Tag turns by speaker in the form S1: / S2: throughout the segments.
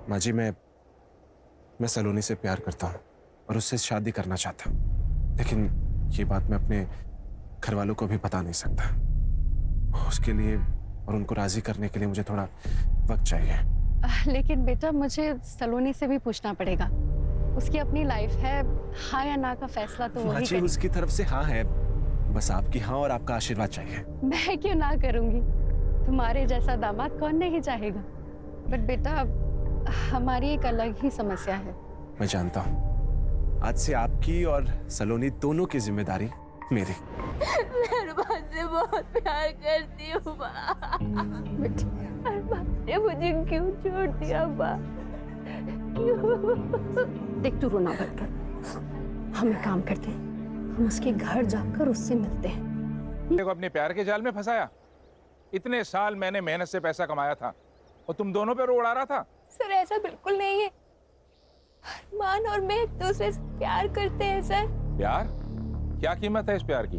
S1: माँ जी, मैं सलोनी से प्यार करता हूँ और उससे शादी करना चाहता हूँ, लेकिन ये बात मैं अपने घर वालों को भी बता नहीं सकता। उसके लिए और उनको राजी करने के लिए मुझे थोड़ा वक्त चाहिए।
S2: लेकिन बेटा मुझे सलोनी से भी पूछना पड़ेगा। उसकी अपनी लाइफ है, हाँ या ना का फैसला तो
S1: माँ
S2: वही
S1: जी,
S2: करेगी।
S1: उसकी तरफ से हाँ है, बस आपकी हाँ और आपका आशीर्वाद चाहिए।
S2: मैं क्यों ना करूंगी? तुम्हारे जैसा दामाद कौन नहीं चाहेगा। बट बेटा हमारी एक अलग ही समस्या है।
S1: मैं जानता हूँ, आज से आपकी और सलोनी दोनों की जिम्मेदारी मेरी।
S3: मैं अरमान से बहुत प्यार करती हूँ माँ। अरमान ने मुझे क्यों छोड़ दिया माँ? क्यों?
S2: देख तू रोना बंद कर। हम एक काम करते हैं, हम उसके घर जाकर उससे मिलते हैं।
S4: देखो, अपने प्यार के जाल में फंसाया। इतने साल मैंने मेहनत से पैसा कमाया था और तुम दोनों पे रो उड़ा रहा था।
S3: सर ऐसा बिल्कुल नहीं है। अरमान और मैं एक दूसरे से प्यार करते हैं सर।
S4: प्यार? क्या कीमत है इस प्यार की?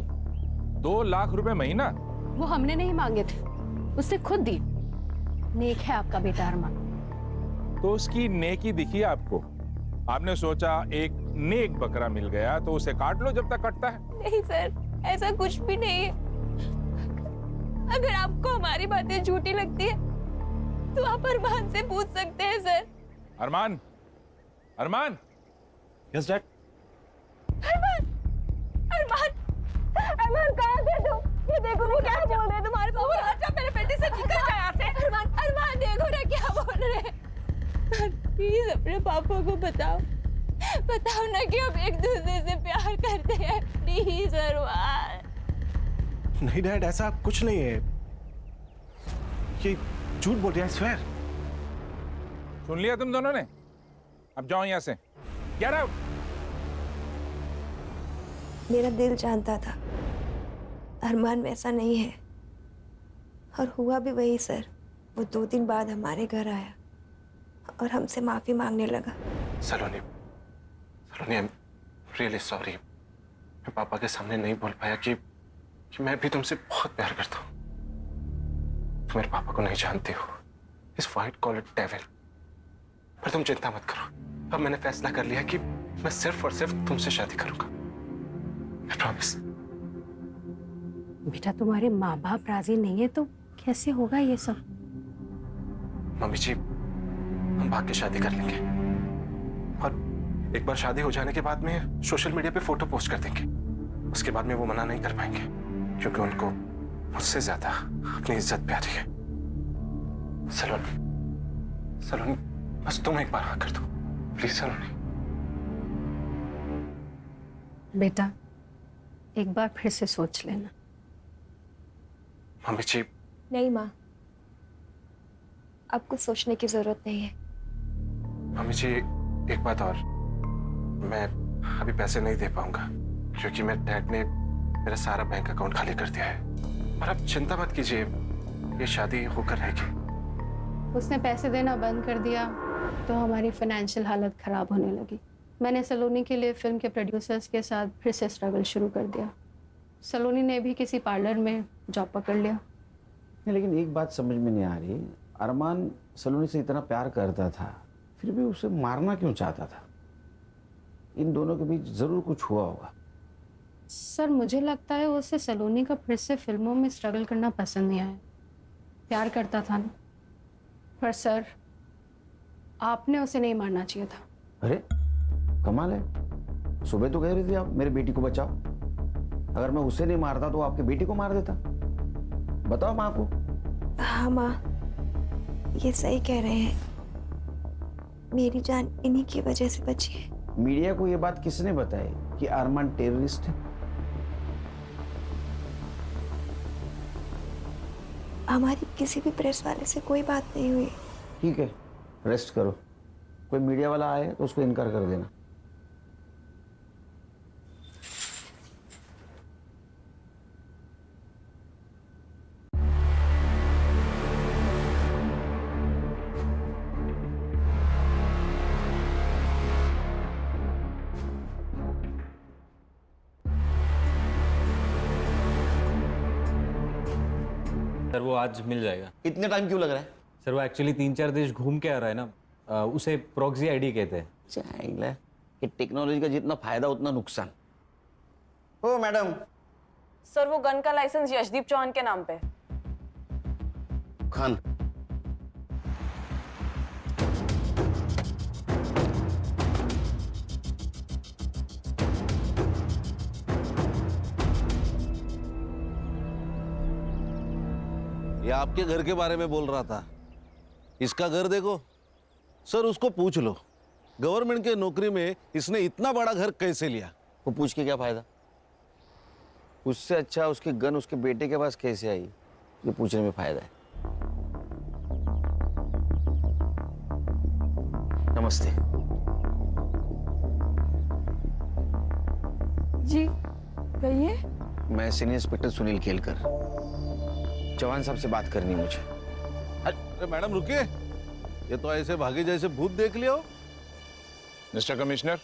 S4: 2 लाख रुपए महीना?
S2: वो हमने नहीं मांगे थे, उसने खुद दी। नेक है आपका बेटा अरमान।
S4: तो उसकी नेकी दिखी आपको? आपने सोचा एक नेक बकरा मिल गया तो उसे काट लो जब तक कटता है।
S3: नहीं सर, ऐसा कुछ भी नहीं है। अगर आपको हमारी बातें झूठी लगती है तो आप अरमान से पूछ सकते हैं सर।
S4: अरमान, अरमान,
S1: यस डैड।
S3: अरमान, अरमान, अरमान कहाँ थे तुम? ये देखो वो क्या बोल रहे हैं तुम्हारे पापा। अच्छा मेरे बेटे से निकल जा यहाँ से। अरमान, अरमान देखो ना क्या बोल रहे हैं। प्लीज अपने पापा को बताओ, बताओ ना कि हम एक दूसरे से प्यार करते हैं। प्लीज अरमान।
S1: नहीं डैड, ऐसा कुछ नहीं है, ये झूठ बोल रहे हैं, स्वेर।
S4: सुन लिया तुम दोनों ने? अब जाओ यहाँ से। Get out.
S3: मेरा दिल जानता था अरमान वैसा नहीं है, और हुआ भी वही सर। वो 2 दिन बाद हमारे घर आया और हमसे माफी मांगने लगा।
S1: सलोनी, सलोनी, आई एम रियली सॉरी। मैं पापा के सामने नहीं बोल पाया कि मैं भी तुमसे बहुत प्यार करता हूँ। तुम मेरे पापा को नहीं जानती हो, इस वाइट कॉलर डेविल। पर तुम चिंता मत करो, अब मैंने फैसला कर लिया कि मैं सिर्फ और सिर्फ तुमसे शादी करूंगा। I promise।
S2: बेटा तुम्हारे माँ बाप राजी नहीं है तो कैसे होगा ये सब?
S1: मम्मी जी, हम भाग के शादी कर लेंगे और एक बार शादी हो जाने के बाद में सोशल मीडिया पे फोटो पोस्ट कर देंगे। उसके बाद में वो मना नहीं कर पाएंगे, क्योंकि उनको मुझसे ज्यादा अपनी इज्जत प्यारी है। सलोनी, सलोनी, बस तुम एक बार हाँ कर दो प्लीज। सलोनी
S2: बेटा एक बार फिर से सोच लेना।
S1: मम्मी जी,
S3: नहीं माँ, आपको सोचने की जरूरत नहीं है।
S1: मम्मी जी, एक बात और, मैं अभी पैसे नहीं दे पाऊंगा क्योंकि मेरे डैड ने मेरा सारा बैंक अकाउंट खाली कर दिया है। और आप चिंता मत कीजिए, ये शादी होकर रहेगी।
S2: उसने पैसे देना बंद कर दिया तो हमारी फाइनेंशियल हालत खराब होने लगी। मैंने सलोनी के लिए फिल्म के प्रोड्यूसर्स के साथ फिर से स्ट्रगल शुरू कर दिया। सलोनी ने भी किसी पार्लर में जॉब पकड़ लिया।
S5: नहीं, लेकिन एक बात समझ में नहीं आ रही, अरमान सलोनी से इतना प्यार करता था, फिर भी उसे मारना क्यों चाहता था? इन दोनों के बीच जरूर कुछ हुआ होगा।
S2: सर मुझे लगता है उसे सलोनी का फिर से फिल्मों में स्ट्रगल करना पसंद नहीं आया। प्यार करता था ना। पर सर आपने उसे नहीं मारना चाहिए था।
S5: अरे कमाल है, सुबह तो कह रही थी आप मेरी बेटी को बचाओ। अगर मैं उसे नहीं मारता तो आपकी बेटी को मार देता। बताओ माँ को।
S3: हाँ माँ, ये सही कह रहे हैं। मेरी जान इन्हीं की वजह से बची है।
S5: मीडिया को ये बात किसने बताई कि अरमान टेररिस्ट है?
S3: हमारी किसी भी प्रेस वाले से कोई बात नहीं हुई।
S5: ठीक है, रेस्ट करो। कोई मीडिया वाला आए तो उसको इनकार कर देना।
S6: सर वो आज मिल जाएगा।
S7: इतने टाइम क्यों लग रहा है?
S6: सर वो एक्चुअली 3-4 देश घूम के आ रहा है ना, उसे प्रॉक्सी आईडी कहते हैं।
S5: चाहिए कि टेक्नोलॉजी का जितना फायदा उतना नुकसान। ओ मैडम।
S3: सर वो गन का लाइसेंस यशदीप चौहान के नाम पे।
S5: खान।
S7: ये आपके घर के बारे में बोल रहा था। इसका घर देखो सर, उसको पूछ लो गवर्नमेंट के नौकरी में इसने इतना बड़ा घर कैसे लिया।
S5: वो पूछ के क्या फायदा? उससे अच्छा उसकी गन उसके बेटे के पास कैसे आई, ये पूछने में फायदा है। नमस्ते।
S3: जी कहिए।
S5: मैं सीनियर इंस्पेक्टर सुनील केलकर। चौहान साहब से बात करनी है मुझे।
S7: अरे मैडम रुकिए, ये तो ऐसे भागे जैसे भूत देख लिया हो।
S4: Mister commissioner,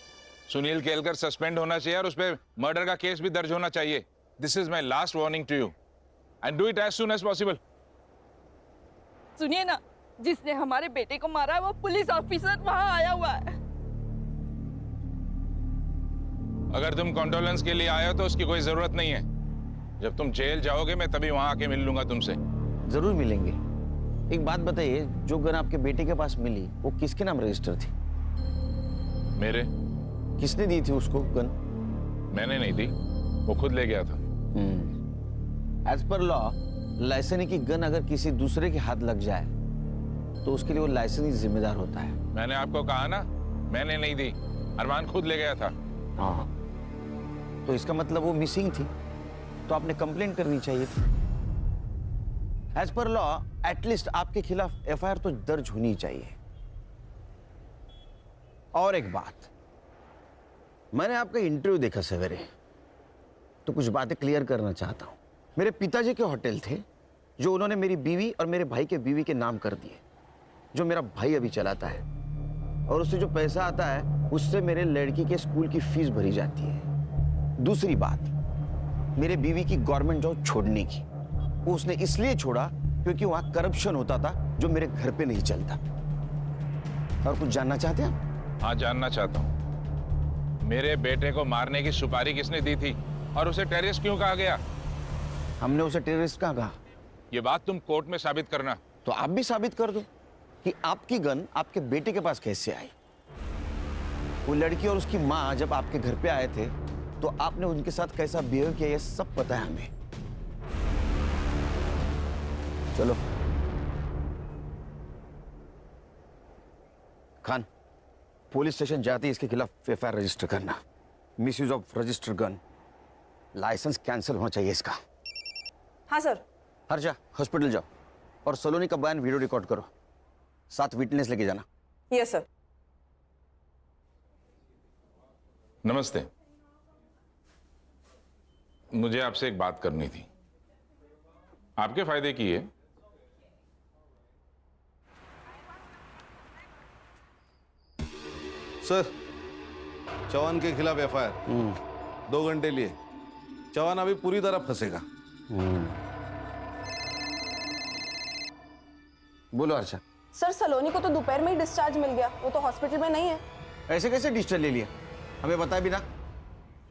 S4: Sunil Kelkar suspend होना चाहिए और उस पर मर्डर का केस भी दर्ज होना चाहिए। This is my last warning to you and do it as soon as possible.
S3: सुनिए ना, जिसने हमारे बेटे को मारा है वो पुलिस ऑफिसर वहां आया हुआ है।
S4: अगर तुम कॉन्डोलेंस के लिए आए हो तो उसकी कोई जरूरत नहीं है। जब तुम जेल जाओगे मैं तभी वहां आके मिल लूंगा तुमसे।
S5: जरूर मिलेंगे। एक बात बताइए, जो गन आपके बेटे के पास मिली वो किसके नाम रजिस्टर थी?
S4: मेरे।
S5: किसने दी थी उसको गन?
S4: मैंने नहीं दी, वो खुद ले गया था।
S5: एज पर लॉ लाइसेंस की गन अगर किसी दूसरे के हाथ लग जाए तो उसके लिए वो लाइसेंस ही जिम्मेदार होता है।
S4: मैंने आपको कहा ना, मैंने नहीं दी, अरमान खुद ले गया था।
S5: हाँ, तो इसका मतलब वो मिसिंग थी, तो आपने कंप्लेंट करनी चाहिए थी। एज पर लॉ एटलीस्ट आपके खिलाफ एफआईआर तो दर्ज होनी चाहिए। और एक बात, मैंने आपका इंटरव्यू देखा सवेरे, तो कुछ बातें क्लियर करना चाहता हूं। मेरे पिताजी के होटल थे जो उन्होंने मेरी बीवी और मेरे भाई के बीवी के नाम कर दिए, जो मेरा भाई अभी चलाता है, और उससे जो पैसा आता है उससे मेरे लड़की के स्कूल की फीस भरी जाती है। दूसरी बात, मेरे बीवी की गवर्नमेंट जॉब छोड़ने की, वो उसने इसलिए छोड़ा क्योंकि वहां करप्शन होता था जो मेरे घर पे नहीं चलता। और कुछ जानना चाहते हैं?
S4: हाँ, जानना चाहता हूँ। मेरे बेटे को मारने की सुपारी किसने दी थी और उसे टेररिस्ट क्यों कहा गया?
S5: हमने उसे टेररिस्ट कहाँ कहा?
S4: ये बात तुम कोर्ट में साबित करना।
S5: तो आप भी साबित कर दो कि आपकी गन आपके बेटे के पास कैसे आई। वो लड़की और उसकी माँ जब आपके घर पे आए थे तो आपने उनके साथ कैसा बिहेव किया, ये सब पता है हमें। चलो खान, पुलिस स्टेशन जाते ही इसके खिलाफ एफआईआर रजिस्टर करना। Misuse of register gun, licence cancel होना चाहिए इसका।
S3: हाँ सर।
S5: हर्षा, हॉस्पिटल जाओ और सलोनी का बयान वीडियो रिकॉर्ड करो, साथ विटनेस लेके जाना।
S3: Yes sir.
S4: नमस्ते, मुझे आपसे एक बात करनी थी, आपके फायदे की है।
S7: सर, चौहान के खिलाफ एफआईआर 2 घंटे लिए। चौहान अभी पूरी तरह फंसेगा।
S5: बोलो हर्षा।
S3: सर सलोनी को तो दोपहर में ही डिस्चार्ज मिल गया, वो तो हॉस्पिटल में नहीं है।
S5: ऐसे कैसे डिस्चार्ज ले लिया? हमें बताया भी ना।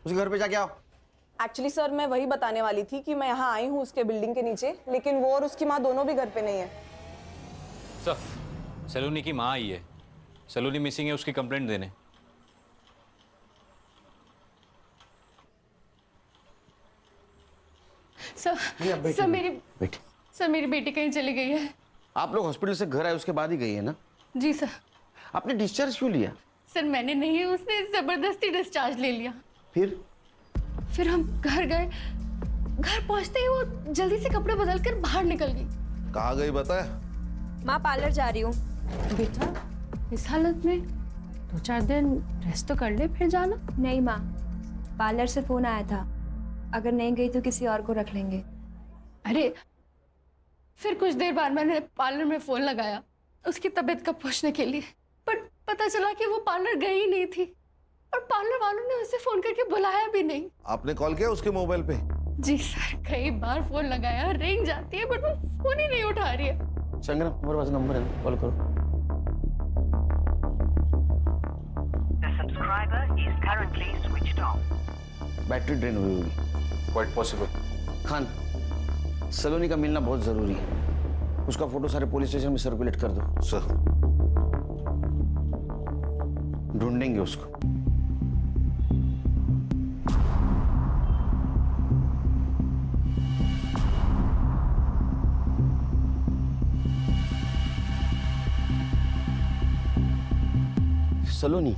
S5: उसके घर पे जाके आओ।
S3: एक्चुअली सर मैं वही बताने वाली थी कि मैं यहाँ आई हूँ उसके बिल्डिंग के नीचे, लेकिन वो और उसकी माँ दोनों भी घर पे नहीं है।
S6: सर, सलोनी की माँ आई है, सलोनी मिसिंग है, उसकी कंप्लेंट देने।
S2: सर मेरी बेटी कहीं चली गई है।
S5: आप लोग हॉस्पिटल से घर आए उसके बाद ही गई है ना?
S2: जी सर।
S5: आपने डिस्चार्ज क्यों लिया?
S2: सर मैंने नहीं, उसने जबरदस्ती डिस्चार्ज ले लिया।
S5: फिर
S2: हम घर गए, घर पहुंचते ही वो जल्दी से कपड़े बदल कर बाहर निकल गई।
S7: कहाँ गई बताया?
S3: माँ पार्लर जा रही हूँ।
S2: बेटा इस हालत में 2-4 दिन रेस्ट तो कर ले, फिर जाना।
S8: नहीं माँ, पार्लर से फोन आया था, अगर नहीं गई तो किसी और को रख लेंगे।
S2: अरे फिर कुछ देर बाद मैंने पार्लर में फोन लगाया उसकी तबीयत का पूछने के लिए, पर पता चला कि वो पार्लर गई ही नहीं थी और पार्लर वालों ने उसे फोन करके बुलाया भी नहीं।
S7: आपने कॉल किया उसके मोबाइल पे?
S2: जी सर, कई बार फोन लगाया, रिंग जाती है बट वो फोन ही नहीं उठा रही है।
S5: संगना, हमारे पास नंबर है, कॉल करो।
S9: currently switched off.
S5: Battery drain हुई होगी।
S1: Quite possible.
S5: खान, सलोनी का मिलना बहुत जरूरी है। उसका फोटो सारे पुलिस स्टेशन में सर्कुलेट कर दो।
S7: सर।
S5: ढूंढेंगे उसको। सलोनी,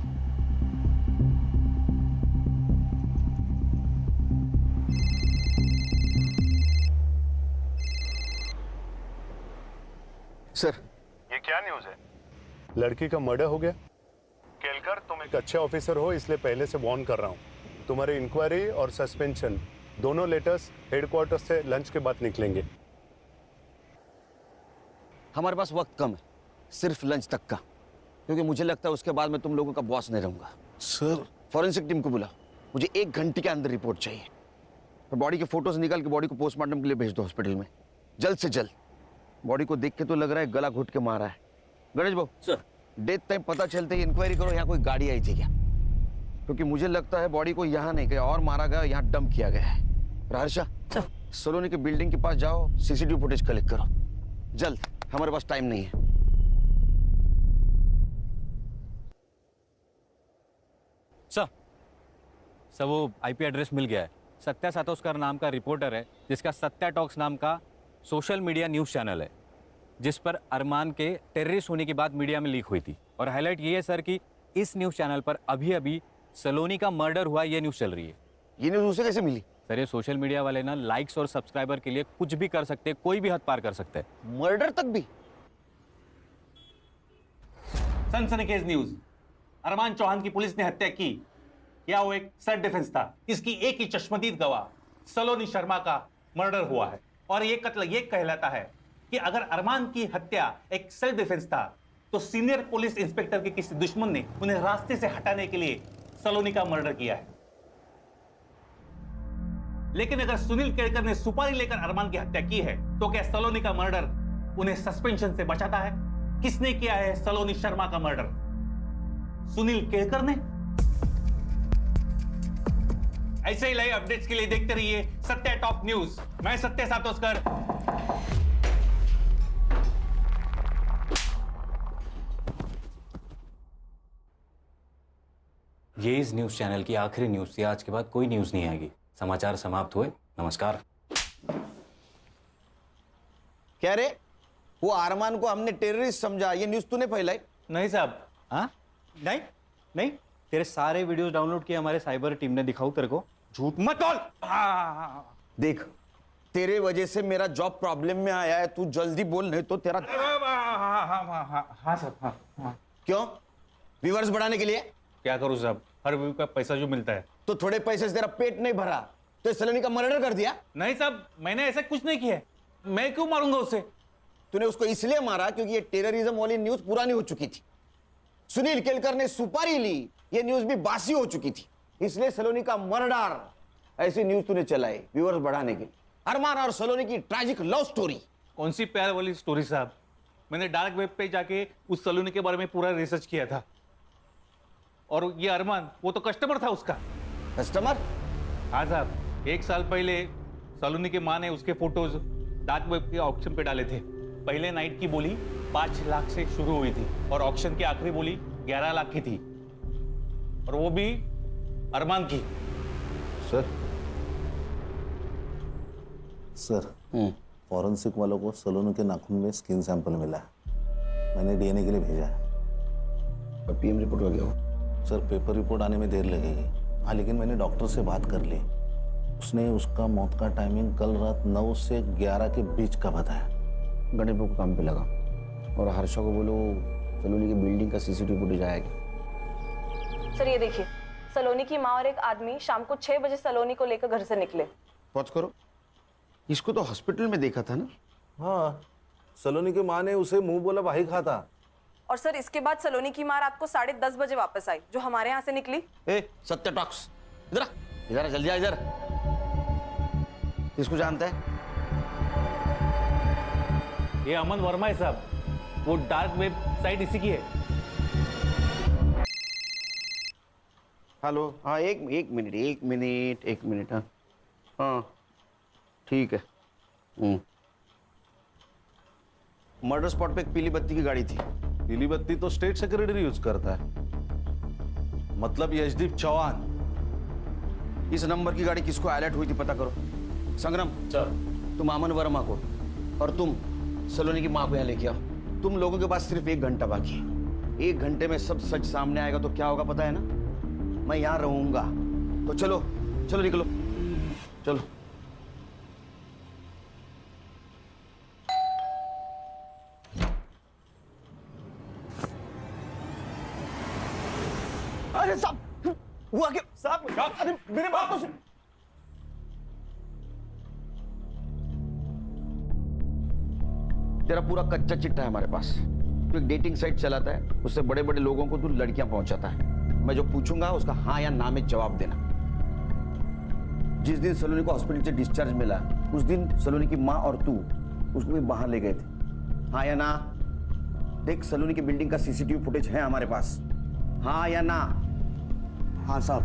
S5: सर,
S10: ये क्या न्यूज़ है? लड़की का मर्डर हो गया? केलकर, तुम एक अच्छे ऑफिसर हो इसलिए पहले से वार्न कर रहा हूँ। तुम्हारे इंक्वायरी और सस्पेंशन दोनों लेटर्स हेडक्वार्टर से लंच के बाद निकलेंगे।
S5: हमारे पास वक्त कम है, सिर्फ लंच तक का, क्योंकि मुझे लगता है उसके बाद मैं तुम लोगों का बॉस नहीं रहूंगा।
S7: सर।
S5: फॉरेंसिक टीम को बुला, मुझे 1 घंटे के अंदर रिपोर्ट चाहिए। और बॉडी के फोटोज निकाल के बॉडी को पोस्टमार्टम के लिए भेज दो हॉस्पिटल में, जल्द से जल्द। बॉडी को देख के तो लग रहा है गला घुट के मारा है। गणेश बाबू सर, डेथ टाइम पता चलते ही इंक्वायरी करो यहाँ कोई गाड़ी आई थी क्या, क्योंकि मुझे लगता है बॉडी को यहाँ नहीं कहीं और मारा गया, यहाँ डंप किया गया है। हर्षा, सलोनी के बिल्डिंग के पास जाओ, सीसीटीवी फुटेज कलेक्ट करो जल्द, हमारे पास टाइम नहीं है।
S6: सर वो आईपी एड्रेस मिल गया है। सत्या सातोस्कर नाम का रिपोर्टर है जिसका सत्या टॉक्स नाम का सोशल मीडिया न्यूज़ चैनल है, जिस पर अरमान के टेररिस्ट होने की बात मीडिया में लीक हुई थी। और हाईलाइट ये है सर कि इस न्यूज़ चैनल पर अभी अभी सलोनी का मर्डर हुआ, ये न्यूज़ चल रही है।
S5: ये न्यूज़ उसे कैसे मिली?
S6: सर ये सोशल मीडिया वाले ना लाइक्स और सब्सक्राइबर के लिए कुछ भी कर सकते हैं, कोई भी हद पार कर सकते हैं।
S5: मर्डर तक भी?
S11: सनसनीखेज न्यूज। अरमान चौहान की पुलिस ने हत्या की या वो एक सेल्फ डिफेंस था, इसकी एक ही चश्मदीद गवाह सलोनी शर्मा का मर्डर हुआ है। और ये कत्ल ये कहलाता है कि अगर अरमान की हत्या एक सेल्फ डिफेंस था तो सीनियर पुलिस इंस्पेक्टर के किसी दुश्मन ने उन्हें रास्ते से हटाने के लिए सलोनी का मर्डर किया है। लेकिन अगर सुनील केलकर ने सुपारी लेकर अरमान की हत्या की है तो क्या सलोनी का मर्डर उन्हें सस्पेंशन से बचाता है? किसने किया है सलोनी शर्मा का मर्डर? सुनील केलकर ने? ऐसे ही लाइव अपडेट्स के लिए देखते रहिए सत्या टॉप न्यूज। मैं सत्य सातोस्कर।
S6: ये इस न्यूज़ चैनल की आखिरी न्यूज़ थी। आज के बाद कोई न्यूज़ नहीं आएगी। समाचार समाप्त हुए। नमस्कार।
S5: क्या रे, वो अरमान को हमने टेररिस्ट समझा, ये न्यूज़ तूने फैलाई?
S11: नहीं साहब। हाँ नहीं नहीं,
S6: तेरे सारे वीडियोस डाउनलोड किए हमारे साइबर टीम ने। दिखाऊं तेरे को?
S11: झूठ मत बोल।
S5: देख, तेरे वजह से मेरा जॉब प्रॉब्लम में आया है, तू जल्दी बोल नहीं तो तेरा।
S11: हाँ साहब।
S5: क्यों? व्यूअर्स बढ़ाने के लिए?
S11: क्या करूं साहब, हर व्यू का पैसा जो मिलता है।
S5: तो थोड़े पैसे से तेरा पेट नहीं भरा तो सलोनी का मर्डर कर दिया?
S11: नहीं साहब, मैंने ऐसा कुछ नहीं किया। मैं क्यों मारूंगा उसे?
S5: तूने उसको इसलिए मारा क्योंकि ये टेररिज्म वाली न्यूज पुरानी हो चुकी थी। सुनील केलकर ने सुपारी ली, ये न्यूज भी बासी हो चुकी थी, इसलिए सलोनी का मर्डर ऐसी न्यूज तूने चलाई व्यूअर्स बढ़ाने के लिए। अरमान और सलोनी की ट्रैजिक लव स्टोरी।
S11: कौन सी प्यार वाली स्टोरी साहब? मैंने डार्क वेब पे जाके उस सलोनी के बारे में पूरा रिसर्च किया था। और ये अरमान, वो तो कस्टमर था उसका।
S5: कस्टमर?
S11: हाँ साहब, 1 साल पहले सलोनी की माँ ने उसके फोटोज डार्क वेब के ऑक्शन पे डाले थे। पहले नाइट की बोली 5 लाख से शुरू हुई थी और ऑक्शन की आखिरी बोली 11 लाख की थी, और वो भी अरमान की।
S7: सर फॉरेंसिक वालों को सलोनी के नाखून में स्किन सैंपल मिला है, मैंने डीएनए के लिए भेजा है।
S5: और पीएम रिपोर्ट हो गया हो?
S7: सर पेपर रिपोर्ट आने में देर लगेगी। हाँ, लेकिन मैंने डॉक्टर से बात कर ली, उसने उसका मौत का टाइमिंग कल रात 9 से 11 के बीच का बताया।
S5: गणेश को काम पे लगा और हर्षा को बोलो सलोनी की बिल्डिंग का सीसीटीवी फुटेज आएगा।
S3: सर ये देखिए, सलोनी की माँ और एक आदमी शाम को 6 बजे सलोनी को लेकर घर से निकले।
S5: पहुंच करो, इसको तो हॉस्पिटल में देखा था ना?
S7: हाँ, सलोनी की माँ ने उसे मुंह बोला भाई खाता।
S3: और सर इसके बाद सलोनी की माँ रात को 10:30 बजे वापस आई, जो हमारे यहाँ से निकली।
S5: सत्य टॉक्स, इधर इधर जल्दी आ इधर। इसको जानता है?
S11: ये अमन वर्मा है साहब, वो डार्क वेब साइट इसी की है।
S5: हेलो, हाँ एक मिनट, हाँ ठीक है। मर्डर स्पॉट पे एक पीली बत्ती की गाड़ी थी।
S7: पीली बत्ती तो स्टेट सेक्रेटरी यूज करता है, मतलब यशदीप चौहान।
S5: इस नंबर की गाड़ी किसको अलर्ट हुई थी पता करो। संग्राम सर, तुम अमन वर्मा को और तुम सलोनी की माँ को यहाँ लेके आओ। तुम लोगों के पास सिर्फ 1 घंटा बाकी है। 1 घंटे में सब सच सामने आएगा तो क्या होगा पता है ना? मैं यहाँ रहूंगा। तो चलो चलो निकलो, चलो। अरे साहब, हुआ क्या साहब? अरे मेरे बात तो सुन। तेरा पूरा कच्चा चिट्ठा है हमारे पास। तू एक डेटिंग साइट चलाता है, उससे बड़े बड़े लोगों को तू लड़कियां पहुंचाता है। मैं जो पूछूंगा उसका हाँ या ना में जवाब देना। जिस दिन सलोनी को हॉस्पिटल से डिस्चार्ज मिला, उस दिन सलोनी की माँ और तू उसको भी बाहर ले गए थे। हाँ या ना? देख, सलोनी की बिल्डिंग का सीसीटीवी फुटेज है हमारे पास। हाँ या ना?
S10: हाँ साहब।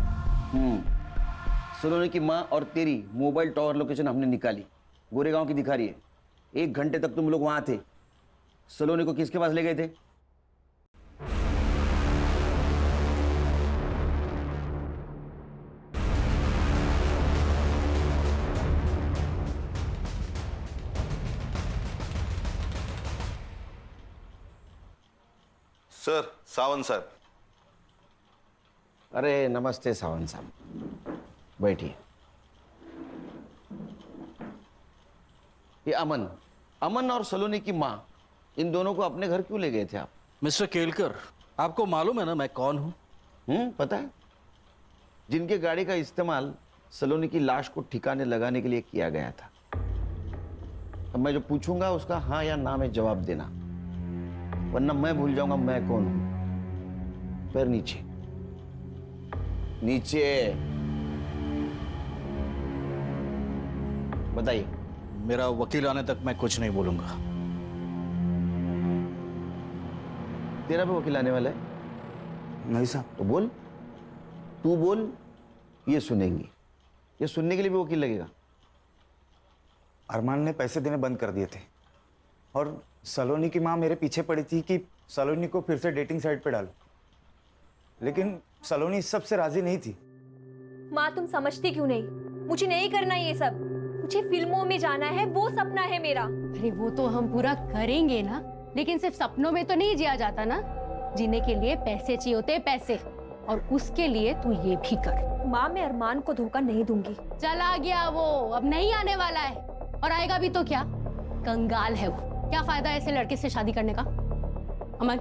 S5: सलोनी की माँ और तेरी मोबाइल टावर लोकेशन हमने निकाली, गोरेगांव की दिखा रही है। 1 घंटे तक तुम लोग वहां थे। सलोनी को किसके पास ले गए थे?
S7: Sir, Sawant sir.
S5: अरे नमस्ते सावंत साहब, बैठिए। ये अमन और सलोनी की माँ, इन दोनों को अपने घर क्यों ले गए थे आप?
S9: मिस्टर केलकर, आपको मालूम है ना मैं कौन हूं?
S5: पता है। जिनके गाड़ी का इस्तेमाल सलोनी की लाश को ठिकाने लगाने के लिए किया गया था। अब मैं जो पूछूंगा उसका हाँ या ना में जवाब देना, वरना मैं भूल जाऊंगा मैं कौन हूं। पैर नीचे, नीचे। बताइए।
S9: मेरा वकील आने तक मैं कुछ नहीं बोलूंगा।
S5: तेरा भी वकील आने वाला है?
S10: नहीं साहब।
S5: तो बोल, तू बोल, ये सुनेंगे। ये सुनने के लिए भी वकील लगेगा?
S12: अरमान ने पैसे देने बंद कर दिए थे और सलोनी की माँ मेरे पीछे पड़ी थी कि सलोनी को फिर से डेटिंग साइट पे डाल, लेकिन सलोनी इस सब से राजी नहीं थी।
S8: माँ, तुम समझती क्यों नहीं? मुझे नहीं करना ये सब। मुझे फिल्मों में जाना है, वो सपना है मेरा।
S2: अरे वो तो हम पूरा करेंगे ना, लेकिन सिर्फ सपनों में तो नहीं जिया जाता ना। जीने के लिए पैसे चाहिए होते हैं, पैसे। और उसके लिए तू ये भी कर।
S8: माँ, मैं अरमान को धोखा नहीं दूंगी।
S2: चला गया वो, अब नहीं आने वाला है। और आएगा भी तो क्या? कंगाल है वो। क्या फायदा ऐसे लड़के से शादी करने का? अमन,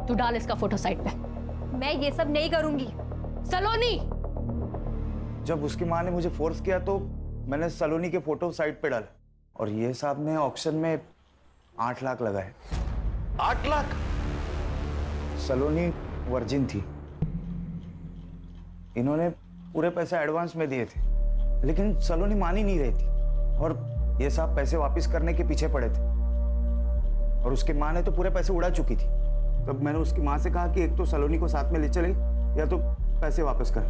S2: तू डाल इसका फोटो साइट पे।
S8: मैं ये सब नहीं करूंगी।
S2: सलोनी!
S12: जब उसकी माँ ने मुझे फोर्स किया तो मैंने सलोनी के फोटो साइट पे डाले और ये साहब ने ऑक्शन में 8 लाख लगाए।
S5: 8 लाख?
S12: सलोनी वर्जिन थी। इन्होंने पूरे पैसे एडवांस में दिए थे, लेकिन सलोनी मान ही नहीं रही थी और ये साहब पैसे वापस करने के पीछे पड़े थे और उसकी माँ ने तो पूरे पैसे उड़ा चुकी थी। तब मैंने उसकी माँ से कहा कि एक तो सलोनी को साथ में ले चले या तो पैसे वापस कर।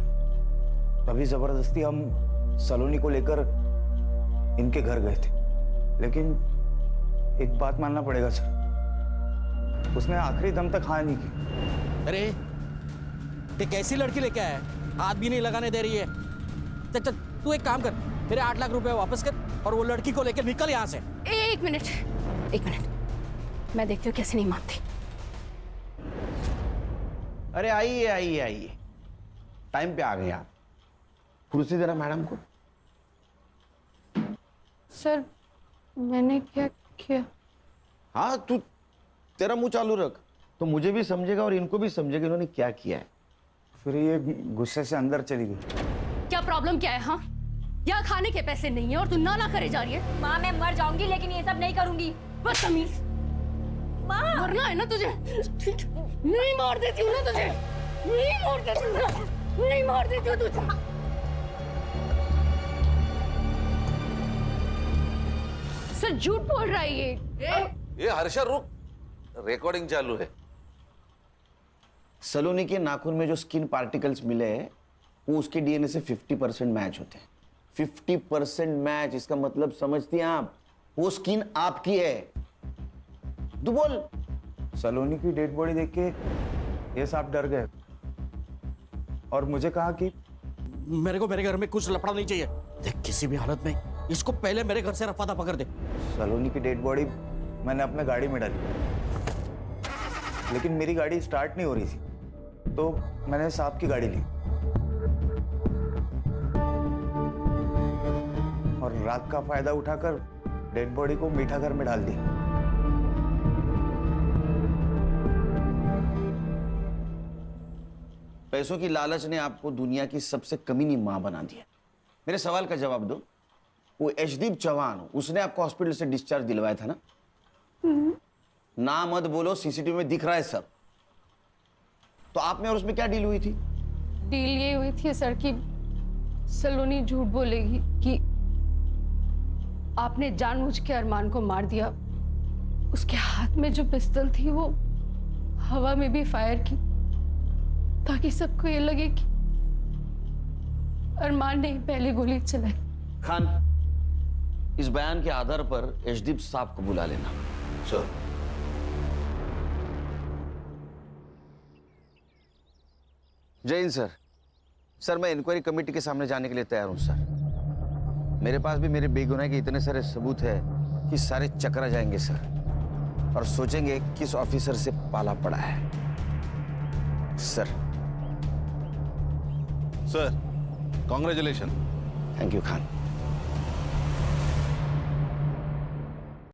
S12: तभी जबरदस्ती हम सलोनी को लेकर इनके घर गए थे, लेकिन एक बात मानना पड़ेगा सर, उसने आखिरी दम तक हाँ नहीं की।
S9: अरे ये कैसी लड़की लेके आया है? हाथ भी नहीं लगाने दे रही है। चल चल, तू एक काम कर, मेरे 8 लाख रुपए वापस कर और वो लड़की को लेकर निकल यहाँ से।
S2: एक मिनट, मैं देखती हूँ कैसे नहीं मानती।
S5: अरे आइए आइए आइए, टाइम पे आ गए आप। कुर्सी देना मैडम को।
S2: सर, मैंने क्या किया?
S5: हाँ, तू तेरा मुंह चालू रख तो मुझे भी समझेगा और इनको भी समझेगा इन्होंने क्या किया है।
S12: फिर ये गुस्से से अंदर चली गई।
S2: क्या प्रॉब्लम क्या है? हाँ, यहाँ खाने के पैसे नहीं है और तू ना करे जा रही है।
S8: माँ, मैं मर जाऊंगी लेकिन ये सब नहीं करूंगी।
S2: बदतमीज!
S8: माँ,
S2: मरना है ना तुझे? नहीं मार देती हूँ ना तुझे, नहीं मार देती हूँ ना, नहीं मार देती हूँ तुझे। सर झूठ बोल रहा है ये।
S7: ये हर्षा रुक, रिकॉर्डिंग चालू है।
S5: सलोनी के नाखून में जो स्किन पार्टिकल्स मिले हैं वो उसके डीएनए से 50% मैच होते हैं। 50% मैच, इसका मतलब समझती हैं आप? वो स्किन आपकी है। तू बोल।
S12: सलोनी की डेड बॉडी देख के ये साहब डर गए और मुझे कहा कि
S9: मेरे को मेरे घर में कुछ लफड़ा नहीं चाहिए। देख, किसी भी हालत में इसको पहले मेरे घर से रफा दफा कर दे।
S12: सलोनी की डेड बॉडी मैंने अपने गाड़ी में डाली, लेकिन मेरी गाड़ी स्टार्ट नहीं हो रही थी, तो मैंने साहब की गाड़ी ली और रात का फायदा उठाकर डेड बॉडी को मीठा घर में डाल दिया।
S5: पैसों की लालच ने आपको दुनिया की सबसे कमीनी मां बना दिया। मेरे सवाल का जवाब दो। वो यशदीप चौहान, उसने आपको हॉस्पिटल से डिस्चार्ज दिलवाया था ना? ना मत बोलो, सीसीटीवी में दिख रहा है सब। तो आप में और उसमें क्या डील हुई थी?
S2: डील ये हुई थी सर कि सलोनी झूठ बोलेगी कि आपने जानबूझ के अरमान को मार दिया। उसके हाथ में जो पिस्तौल थी वो हवा में भी फायर की, ताकि सबको ये लगे कि अरमान ने पहली गोली चलाई।
S5: खान, इस बयान के आधार पर यशदीप साहब को बुला लेना। सर। जय हिंद सर। सर, मैं इंक्वायरी कमेटी के सामने जाने के लिए तैयार हूं सर। मेरे पास भी मेरे बेगुनाही के इतने सारे सबूत है कि सारे चकरा जाएंगे सर, और सोचेंगे किस ऑफिसर से पाला पड़ा है। Sir.
S7: Sir, congratulation.
S5: Thank you Khan.